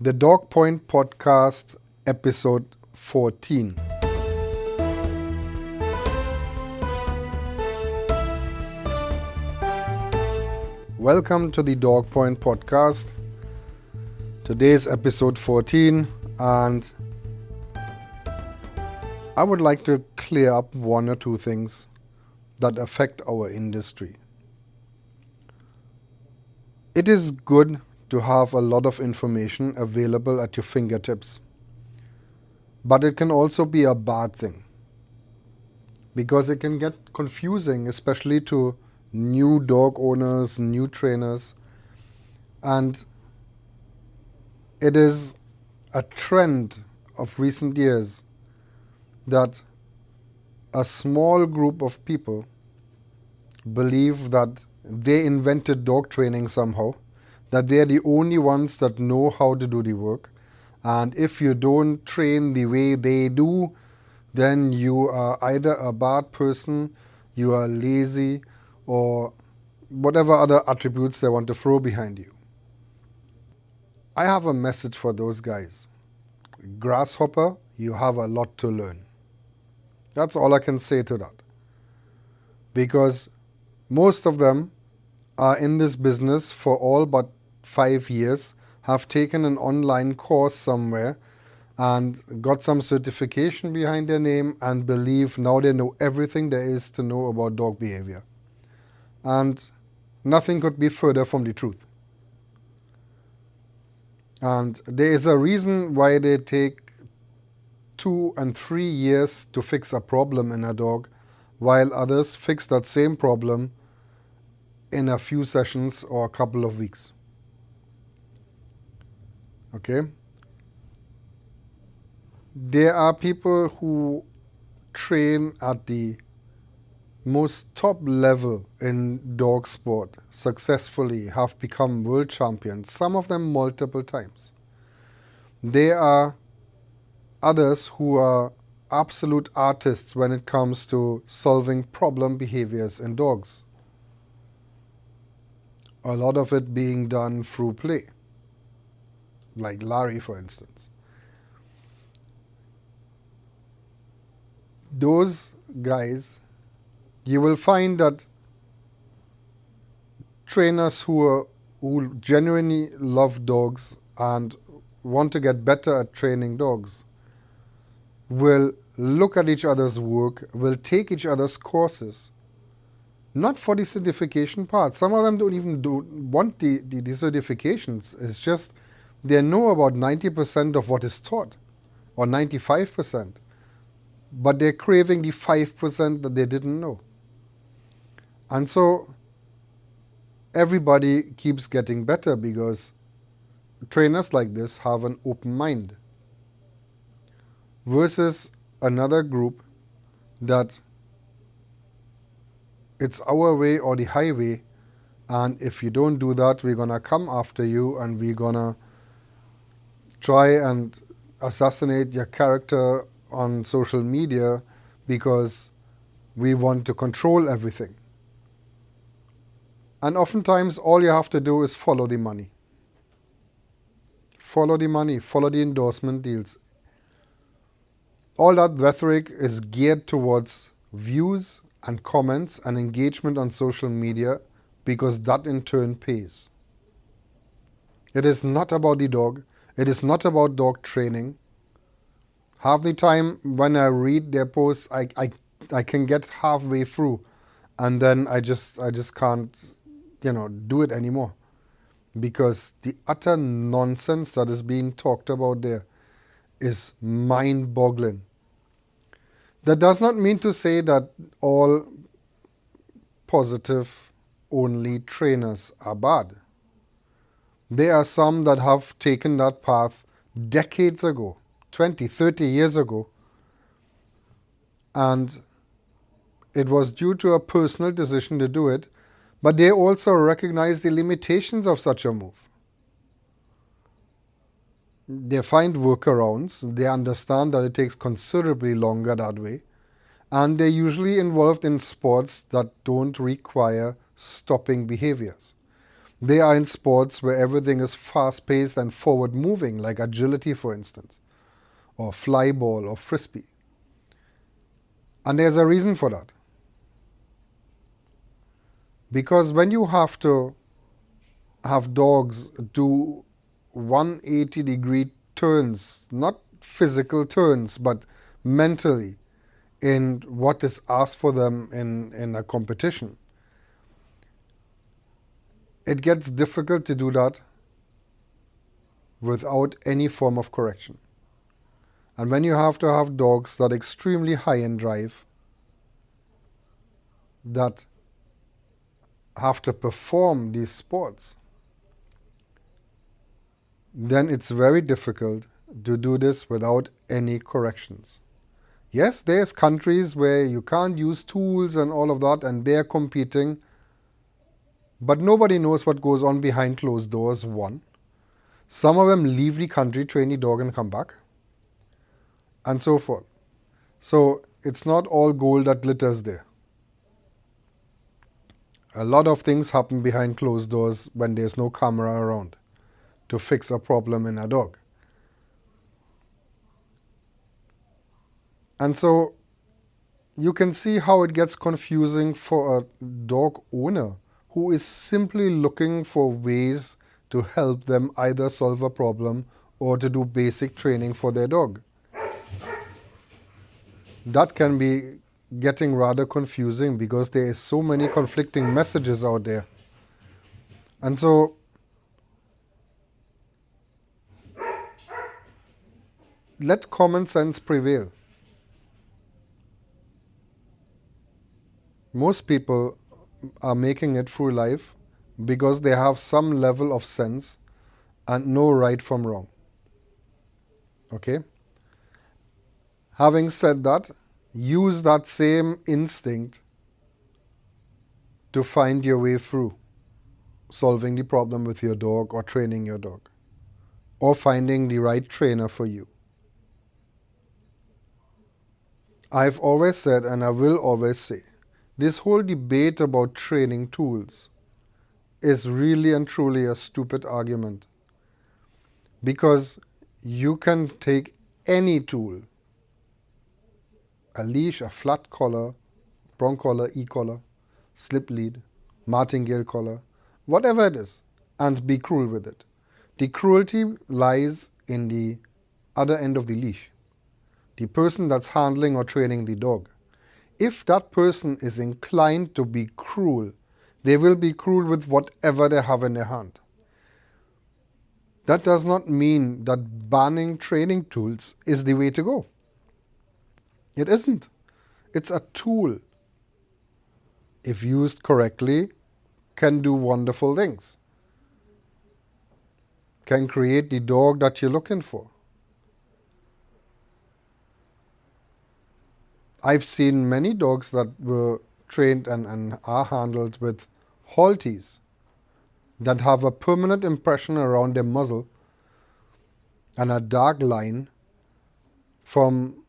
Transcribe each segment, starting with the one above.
The Dog Point Podcast, episode 14. Welcome to the Dog Point Podcast. Today's episode 14, and I would like to clear up one or two things that affect our industry. It is good to have a lot of information available at your fingertips, but it can also be a bad thing because it can get confusing, especially to new dog owners, new trainers, and it is a trend of recent years that a small group of people believe that they invented dog training somehow, that they're the only ones that know how to do the work, and if you don't train the way they do, then you are either a bad person, you are lazy, or whatever other attributes they want to throw behind you. I have a message for those guys. Grasshopper, you have a lot to learn. That's all I can say to that. Because most of them are in this business for all but 5 years, have taken an online course somewhere and got some certification behind their name and believe now they know everything there is to know about dog behavior. And nothing could be further from the truth. And there is a reason why they take 2 and 3 years to fix a problem in a dog, while others fix that same problem in a few sessions or a couple of weeks. Okay? There are people who train at the most top level in dog sport, successfully have become world champions, some of them multiple times. There are others who are absolute artists when it comes to solving problem behaviors in dogs. A lot of it being done through play, like Larry, for instance. Those guys, you will find that trainers who genuinely love dogs and want to get better at training dogs will look at each other's work, will take each other's courses, not for the certification part. Some of them don't even want the certifications. It's just they know about 90% of what is taught, or 95%, but they're craving the 5% that they didn't know. And so everybody keeps getting better because trainers like this have an open mind, versus another group that it's our way or the highway, and if you don't do that, we're going to come after you and we're going to try and assassinate your character on social media because we want to control everything. And oftentimes all you have to do is follow the money. Follow the money, follow the endorsement deals. All that rhetoric is geared towards views and comments and engagement on social media because that in turn pays. It is not about the dog. It is not about dog training. Half the time when I read their posts, I can get halfway through and then I just can't, do it anymore. Because the utter nonsense that is being talked about there is mind-boggling. That does not mean to say that all positive only trainers are bad. There are some that have taken that path decades ago, 20, 30 years ago, and it was due to a personal decision to do it, but they also recognize the limitations of such a move. They find workarounds, they understand that it takes considerably longer that way, and they're usually involved in sports that don't require stopping behaviors. They are in sports where everything is fast-paced and forward-moving, like agility, for instance, or fly ball or frisbee. And there's a reason for that. Because when you have to have dogs do 180-degree turns, not physical turns, but mentally, in what is asked for them in a competition, it gets difficult to do that without any form of correction. And when you have to have dogs that are extremely high in drive, that have to perform these sports, then it's very difficult to do this without any corrections. Yes, there's countries where you can't use tools and all of that, and they're competing, but nobody knows what goes on behind closed doors, one. Some of them leave the country, train the dog, and come back, and so forth. So it's not all gold that glitters there. A lot of things happen behind closed doors when there's no camera around to fix a problem in a dog. And so you can see how it gets confusing for a dog owner who is simply looking for ways to help them either solve a problem or to do basic training for their dog. That can be getting rather confusing because there is so many conflicting messages out there. And so let common sense prevail. Most people are making it through life because they have some level of sense and know right from wrong. Okay? Having said that, use that same instinct to find your way through solving the problem with your dog or training your dog or finding the right trainer for you. I've always said, and I will always say, this whole debate about training tools is really and truly a stupid argument, because you can take any tool, a leash, a flat collar, prong collar, e-collar, slip lead, martingale collar, whatever it is, and be cruel with it. The cruelty lies in the other end of the leash, the person that's handling or training the dog. If that person is inclined to be cruel, they will be cruel with whatever they have in their hand. That does not mean that banning training tools is the way to go. It isn't. It's a tool. If used correctly, can do wonderful things. Can create the dog that you're looking for. I've seen many dogs that were trained and are handled with halties that have a permanent impression around their muzzle and a dark line from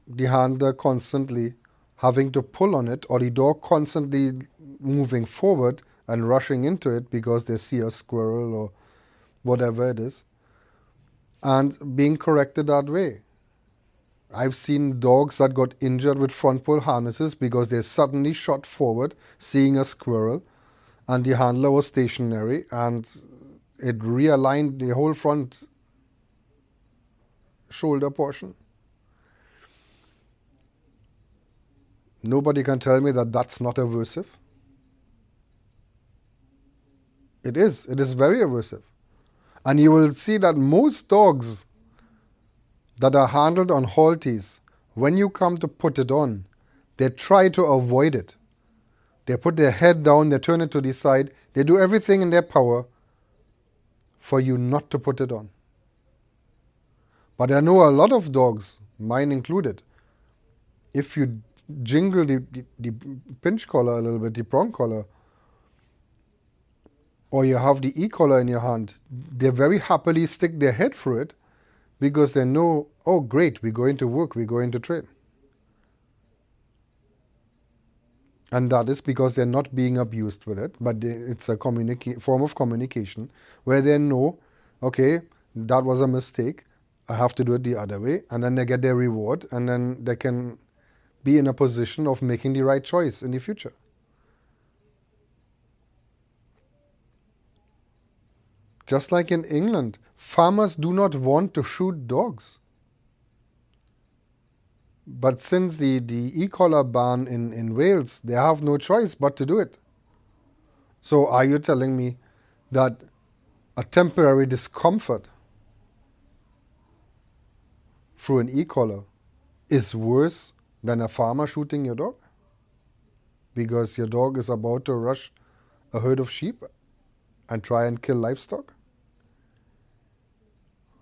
the handler constantly having to pull on it, or the dog constantly moving forward and rushing into it because they see a squirrel or whatever it is, and being corrected that way. I've seen dogs that got injured with front pull harnesses because they suddenly shot forward seeing a squirrel and the handler was stationary and it realigned the whole front shoulder portion. Nobody can tell me that that's not aversive. It is. It is very aversive. And you will see that most dogs that are handled on halties, when you come to put it on, they try to avoid it. They put their head down, they turn it to the side, they do everything in their power for you not to put it on. But I know a lot of dogs, mine included, if you jingle the pinch collar a little bit, the prong collar, or you have the e-collar in your hand, they very happily stick their head through it because they know, oh great, we're going to work, we're going to train. And that is because they're not being abused with it, but it's a form of communication where they know, okay, that was a mistake. I have to do it the other way. And then they get their reward, and then they can be in a position of making the right choice in the future. Just like in England, farmers do not want to shoot dogs. But since the e-collar ban in Wales, they have no choice but to do it. So are you telling me that a temporary discomfort through an e-collar is worse than a farmer shooting your dog? Because your dog is about to rush a herd of sheep and try and kill livestock?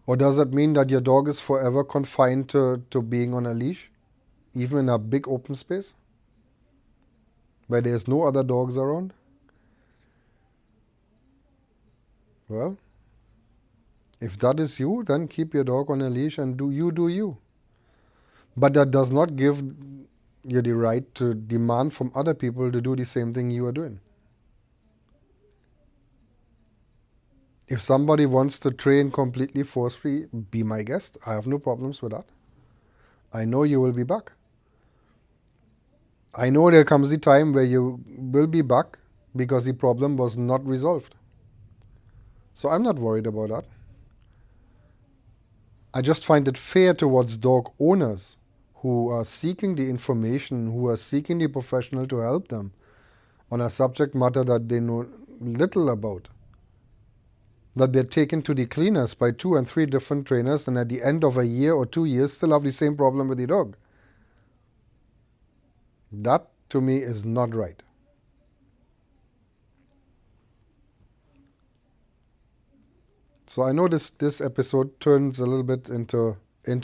Or does it mean that your dog is forever confined to being on a leash, even in a big open space where there's no other dogs around? Well, if that is you, then keep your dog on a leash and do you. But that does not give you the right to demand from other people to do the same thing you are doing. If somebody wants to train completely force-free, be my guest. I have no problems with that. I know you will be back. I know there comes the time where you will be back because the problem was not resolved. So I'm not worried about that. I just find it fair towards dog owners who are seeking the information, who are seeking the professional to help them on a subject matter that they know little about, that they're taken to the cleaners by 2 and 3 different trainers, and at the end of a year or 2 years still have the same problem with the dog. That to me is not right. So I know this episode turns a little bit into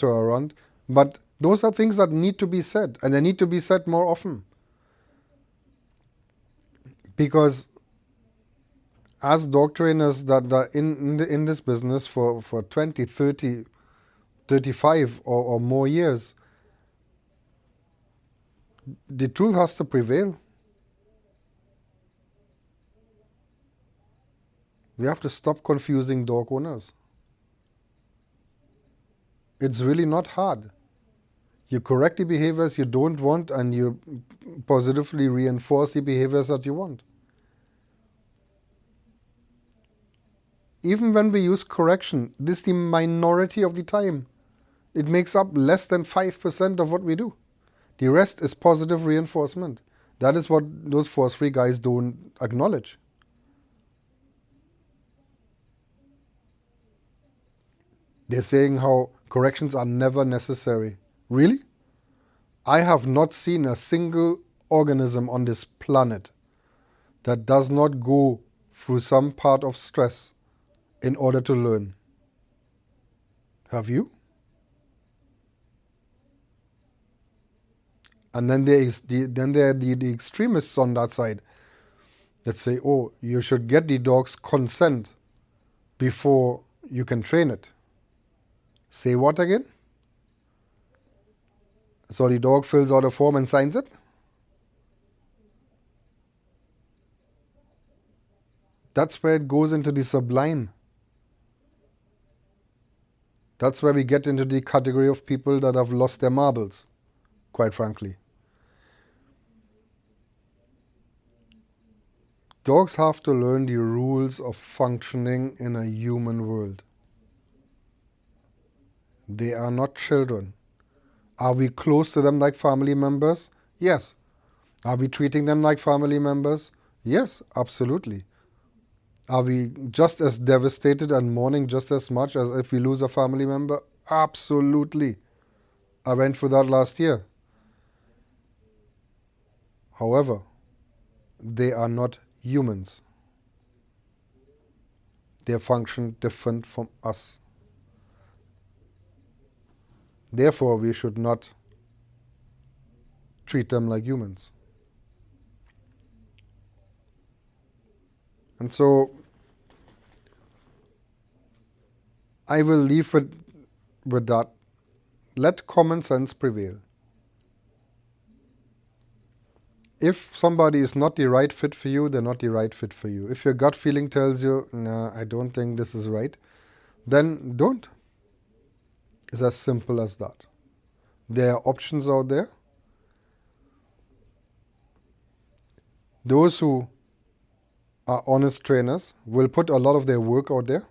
a rant, but those are things that need to be said, and they need to be said more often. Because as dog trainers that are in this business for 20, 30, 35 or more years, the truth has to prevail. We have to stop confusing dog owners. It's really not hard. You correct the behaviors you don't want, and you positively reinforce the behaviors that you want. Even when we use correction, this is the minority of the time. It makes up less than 5% of what we do. The rest is positive reinforcement. That is what those force-free guys don't acknowledge. They're saying how corrections are never necessary. Really? I have not seen a single organism on this planet that does not go through some part of stress in order to learn. Have you? And then there are the extremists on that side that say, oh, you should get the dog's consent before you can train it. Say what again? So the dog fills out a form and signs it? That's where it goes into the sublime. That's where we get into the category of people that have lost their marbles, quite frankly. Dogs have to learn the rules of functioning in a human world. They are not children. Are we close to them like family members? Yes. Are we treating them like family members? Yes, absolutely. Are we just as devastated and mourning just as much as if we lose a family member? Absolutely. I went through that last year. However, they are not humans. They function different from us. Therefore, we should not treat them like humans. And so I will leave with that. Let common sense prevail. If somebody is not the right fit for you, they're not the right fit for you. If your gut feeling tells you, nah, I don't think this is right, then don't. It's as simple as that. There are options out there. Those who are honest trainers will put a lot of their work out there.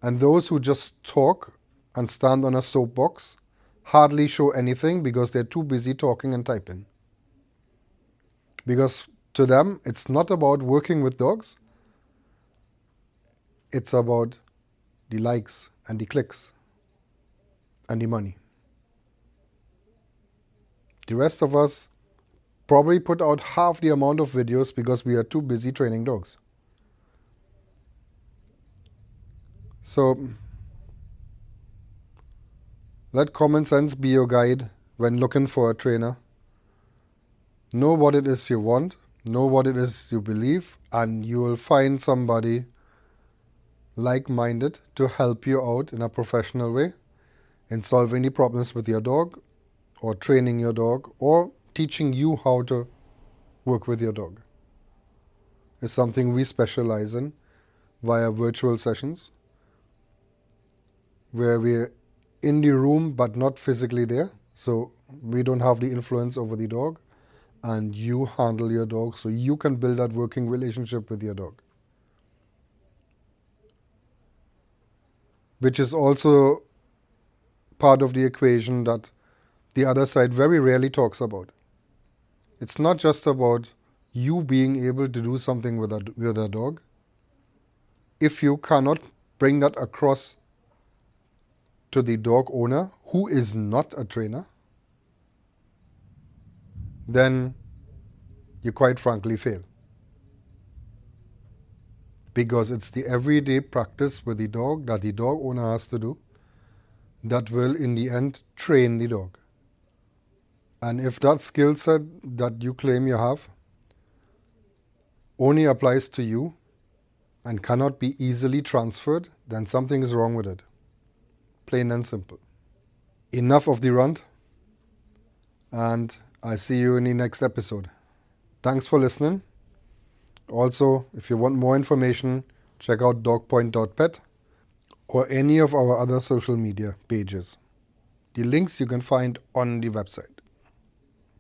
And those who just talk and stand on a soapbox hardly show anything because they're too busy talking and typing. Because to them, it's not about working with dogs. It's about the likes and the clicks and the money. The rest of us probably put out half the amount of videos because we are too busy training dogs. So let common sense be your guide when looking for a trainer. Know what it is you want, know what it is you believe, and you will find somebody like-minded to help you out in a professional way in solving the problems with your dog, or training your dog, or teaching you how to work with your dog. It's something we specialize in via virtual sessions, where we're in the room but not physically there. So we don't have the influence over the dog, and you handle your dog so you can build that working relationship with your dog. Which is also part of the equation that the other side very rarely talks about. It's not just about you being able to do something with a dog. If you cannot bring that across to the dog owner who is not a trainer, then you quite frankly fail. Because it's the everyday practice with the dog that the dog owner has to do that will in the end train the dog. And if that skill set that you claim you have only applies to you and cannot be easily transferred, then something is wrong with it. Plain and simple. Enough of the rant, and I see you in the next episode. Thanks for listening. Also, if you want more information, check out dogpoint.pet or any of our other social media pages. The links you can find on the website.